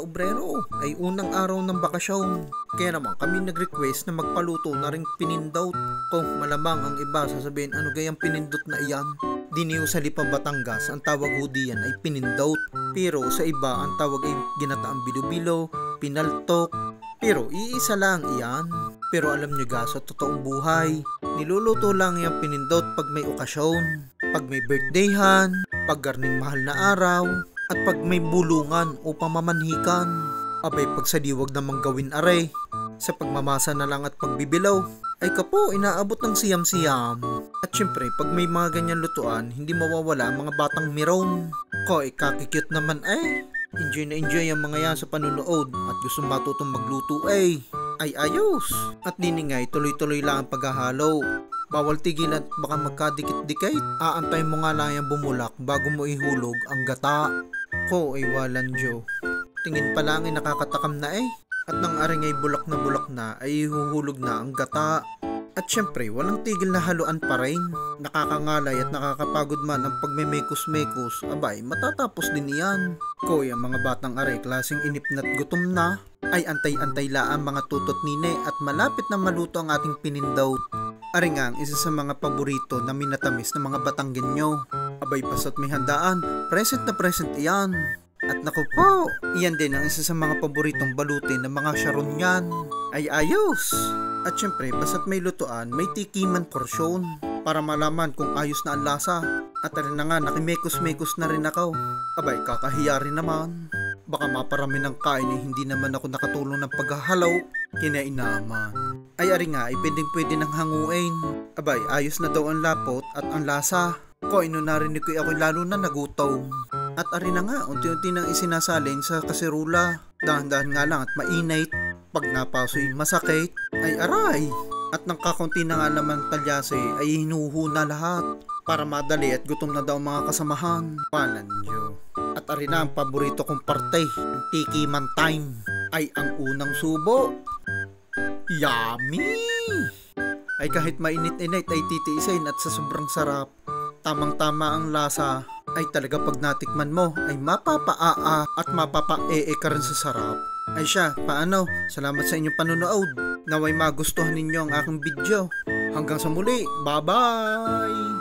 kaobrero ay unang araw ng bakasyon. Kaya naman kami nag-request na magpaluto na ring pinindot. Kung malamang ang iba sasabihin ano gayang pinindot na iyan. Diniyo sa Lipa Batangas ang tawag ho diyan ay pinindot. Pero sa iba ang tawag ay ginataang bilo-bilo, pinaltok. Pero iisa lang iyan. Pero alam nyo ga, sa totoong buhay, niluluto lang yung pinindot pag may okasyon, pag may birthdayhan, pag garning mahal na araw, at pag may bulungan o pamamanhikan. Abay pag sa diwag namang gawin are, sa pagmamasa na lang at pagbibilaw, ay kapo inaabot ng siyam-siyam. At syempre pag may mga ganyan lutuan, hindi mawawala ang mga batang mirong. Ko kakikyut naman eh. Enjoy na enjoy ang mga yan sa panunood at gusto matutong magluto ay ayos. At diningay tuloy-tuloy lang ang paghahalo. Bawal tigil at baka magkadikit-dikit. Aantay mo nga lang yung bumulak bago mo ihulog ang gata. Ko ay walan Diyo. Tingin pa lang ay nakakatakam na eh. At nang aring ay bulak na ay ihuhulog na ang gata. At syempre, walang tigil na haluan pa rin. Nakakangalay at nakakapagod man ang pagmemekos-mekos. Abay, matatapos din iyan. Koy, ang mga batang are, klaseng inipna't gutom na, ay antay-antay laan mga tutot nine at malapit na maluto ang ating pinindot. Are nga ang isa sa mga paborito na minatamis ng mga Batanggenyo. Abay, basta't may handaan, present na present iyan. At naku po, iyan din ang isa sa mga paboritong balutin ng mga Sharon yan. Ay ayos! At syempre, basta't may lutuan, may tikiman porsyon para malaman kung ayos na ang lasa. At rin na nga, nakimekos-mekos na rin ako. Abay, kakahiya rin naman. Baka maparami ng kain eh, hindi naman ako nakatulong ng paghahalaw. Kinainaman. Ay ari nga, ay pwedeng-pwede ng hanguin. Abay, ayos na daw ang lapot at ang lasa. Ko, ino narinig ko ako lalo na nagutom. At ari na nga, unti-unti nang isinasalin sa kaserula. Dahan-dahan nga lang at mainit. Pag napasoy masakit, ay aray. At nang kakunti na nga naman talyase ay hinuhuna lahat. Para madali at gutom na daw mga kasamahan. Walan Diyo. At ari na ang paborito kong parte, ang tikiman time. Ay ang unang subo. Yummy! Ay kahit mainit-init ay titiisin at sa sobrang sarap. Tamang-tama ang lasa. Ay talaga pag natikman mo ay mapapaa at mapapa-ee ka rin sa sarap. Ay siya, paano? Salamat sa inyong panunood. Naway magustuhan ninyo ang aking video. Hanggang sa muli, bye-bye!